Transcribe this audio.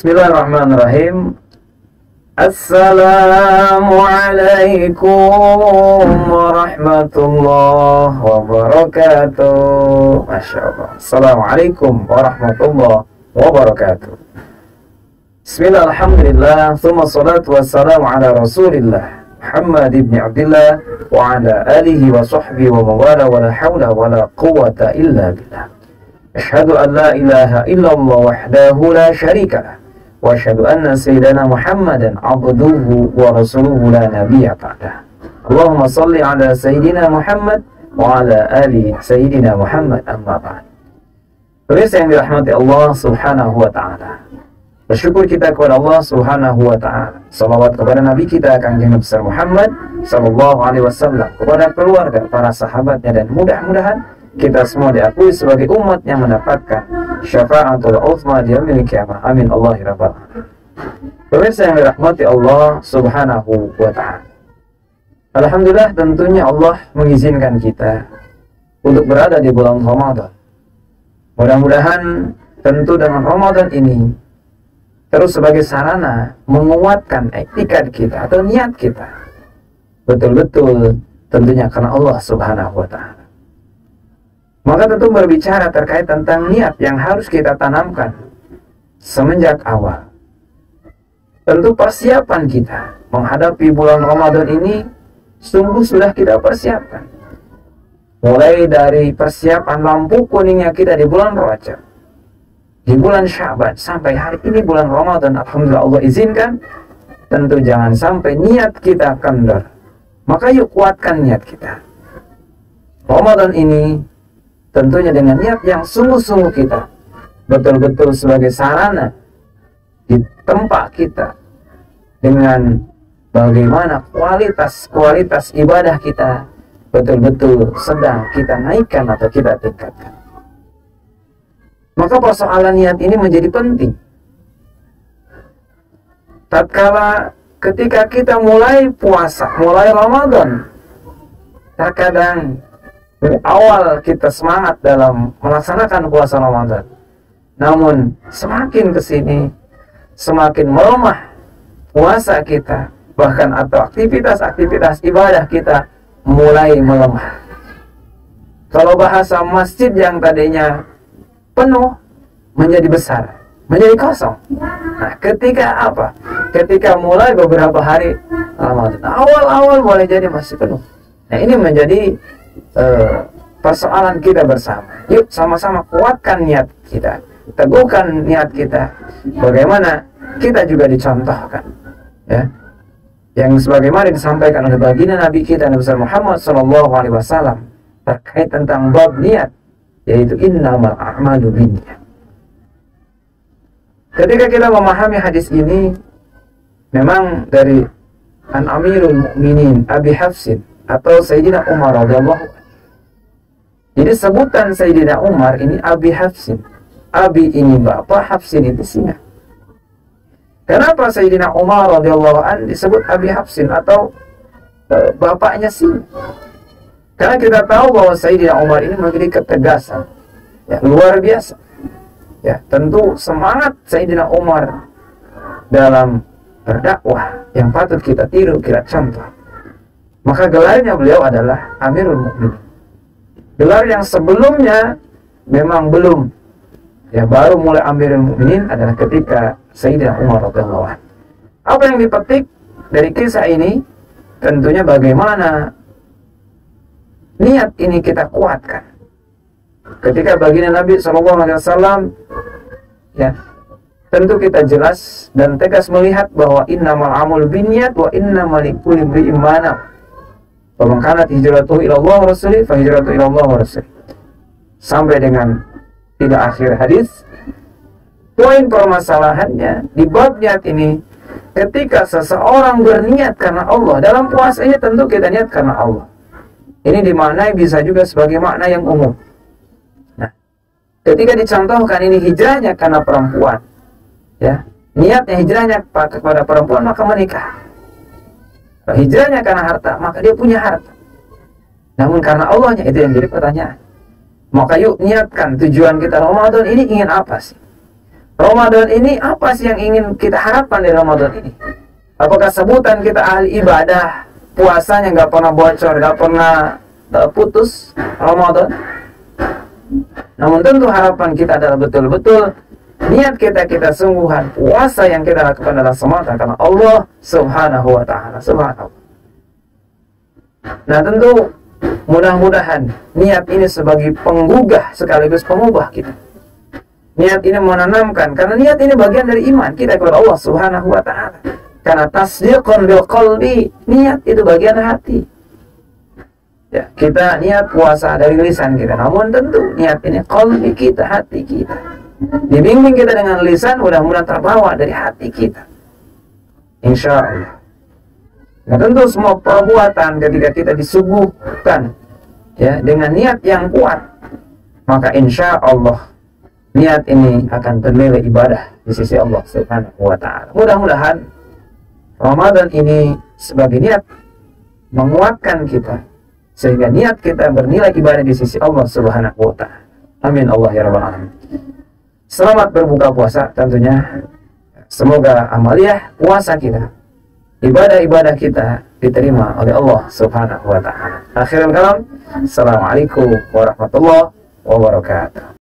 Bismillahirrahmanirrahim. Assalamualaikum warahmatullahi wabarakatuh. Masya Allah. Assalamualaikum warahmatullahi wabarakatuh. Bismillah, alhamdulillah, thumma salatu wassalamu ala rasulillah Muhammad ibn Abdillah wa ala alihi wa sahbihi wa mawala wa la hawla wa la quwata illa billah. Ashhadu an la ilaha illallah wahdahu la syarika lah wa asyhadu anna sayyidana Muhammadan abduhu wa rasuluhu la nabiyya ba'dah. Allahumma salli ala sayyidina Muhammad wa ala ali sayyidina Muhammad, amma ba'd. Pemirsa yang dirahmati Allah Subhanahu wa ta'ala, bersyukur kita kepada Allah Subhanahu wa ta'ala. Salawat kepada Nabi kita Kanjeng besar Muhammad sallallahu alaihi wasallam, kepada keluarga, para sahabatnya, dan mudah-mudahan kita semua diakui sebagai umat yang mendapatkan syafaatul uzma di yaumil qiyamah. Amin Allah ya rabbal alamin. Pemirsa yang dirahmati Allah Subhanahu wa ta'ala, alhamdulillah, tentunya Allah mengizinkan kita untuk berada di bulan Ramadan. Mudah-mudahan tentu dengan Ramadan ini terus sebagai sarana menguatkan iktikad kita atau niat kita betul-betul tentunya karena Allah Subhanahu wa ta'ala. Maka tentu berbicara terkait tentang niat yang harus kita tanamkan semenjak awal. Tentu persiapan kita menghadapi bulan Ramadan ini sungguh sudah kita persiapkan. Mulai dari persiapan lampu kuningnya kita di bulan Rajab, di bulan Syaban, sampai hari ini bulan Ramadan, alhamdulillah Allah izinkan. Tentu jangan sampai niat kita kendor. Maka yuk kuatkan niat kita. Ramadan ini tentunya dengan niat yang sungguh-sungguh kita betul-betul sebagai sarana di tempat kita dengan bagaimana kualitas ibadah kita betul-betul sedang kita naikkan atau kita tingkatkan. Maka persoalan niat ini menjadi penting. Tatkala ketika kita mulai puasa, mulai Ramadan, terkadang dari awal kita semangat dalam melaksanakan puasa Ramadan, namun semakin kesini semakin melemah puasa kita, bahkan atau aktivitas ibadah kita mulai melemah. Kalau bahasa masjid yang tadinya penuh menjadi besar, menjadi kosong. Nah, ketika apa? Ketika mulai beberapa hari Ramadan, awal-awal boleh jadi masih penuh. Nah, ini menjadi persoalan kita bersama. Yuk sama-sama kuatkan niat kita, teguhkan niat kita. Bagaimana kita juga dicontohkan, ya, yang sebagaimana disampaikan oleh baginda Nabi kita Nabi besar Muhammad sallallahu alaihi wasallam terkait tentang bab niat, yaitu innamal a'malu binniyat. Ketika kita memahami hadis ini, memang dari An Amirul Mukminin Abi Hafsin atau Sayyidina Umar radhiyallahu anhu. Jadi sebutan Sayyidina Umar ini Abi Hafsin. Abi ini bapak, Hafsin itu singa. Kenapa Sayyidina Umar radhiyallahu anhu disebut Abi Hafsin atau bapaknya singa? Karena kita tahu bahwa Sayyidina Umar ini memiliki ketegasan, ya, luar biasa. Ya, tentu semangat Sayyidina Umar dalam berdakwah yang patut kita tiru, kita contoh. Maka gelarnya beliau adalah Amirul Mukminin. Gelar yang sebelumnya memang belum, ya, baru mulai Amirul Mukminin adalah ketika Sayyidina Umar radhiyallahu anhu. Apa yang dipetik dari kisah ini? Tentunya bagaimana niat ini kita kuatkan. Ketika baginda Nabi SAW, ya, tentu kita jelas dan tegas melihat bahwa innamal amul binniyat wa innamal likulli imri'in ma nawa. Wa man kanat hijratuhu ila Allah wa rasulih fa hijratuhu ila Allah wa rasulih. Sampai dengan tidak akhir hadis. Poin permasalahannya di bab niat ini, ketika seseorang berniat karena Allah dalam puasanya, tentu kita niat karena Allah. Ini dimaknai bisa juga sebagai makna yang umum. Nah, ketika dicontohkan ini hijrahnya karena perempuan, ya, niatnya hijrahnya kepada perempuan, maka menikah. Kalau hijrahnya karena harta, maka dia punya harta. Namun karena Allahnya, itu yang jadi pertanyaan. Maka yuk niatkan tujuan kita Ramadan ini ingin apa sih? Ramadan ini apa sih yang ingin kita harapkan dari Ramadan ini? Apakah sebutan kita ahli ibadah, puasanya nggak pernah bocor, nggak pernah putus Ramadan? Namun tentu harapan kita adalah betul-betul niat kita sungguhan, puasa yang kita lakukan adalah semata karena Allah Subhanahu wa Ta'ala. Subhanallah. Nah tentu mudah-mudahan niat ini sebagai penggugah sekaligus pengubah kita. Niat ini menanamkan, karena niat ini bagian dari iman kita kepada Allah Subhanahu wa Ta'ala. Karena tasdiqun bil qalbi, niat itu bagian hati. Ya, kita niat puasa dari lisan kita, namun tentu niat ini qalbi kita, hati kita. Dibimbing kita dengan lisan, mudah-mudahan terbawa dari hati kita. Insya Allah. Nah tentu semua perbuatan ketika kita disuguhkan ya dengan niat yang kuat, maka insya Allah niat ini akan bernilai ibadah di sisi Allah Subhanahu wa Ta'ala. Mudah-mudahan Ramadan ini sebagai niat menguatkan kita sehingga niat kita bernilai ibadah di sisi Allah Subhanahu wa Ta'ala. Amin Allah ya rabbal alamin. Selamat berbuka puasa tentunya. Semoga amaliyah puasa kita, ibadah-ibadah kita diterima oleh Allah Subhanahu wa Ta'ala. Akhirul kalam, assalamualaikum warahmatullahi wabarakatuh.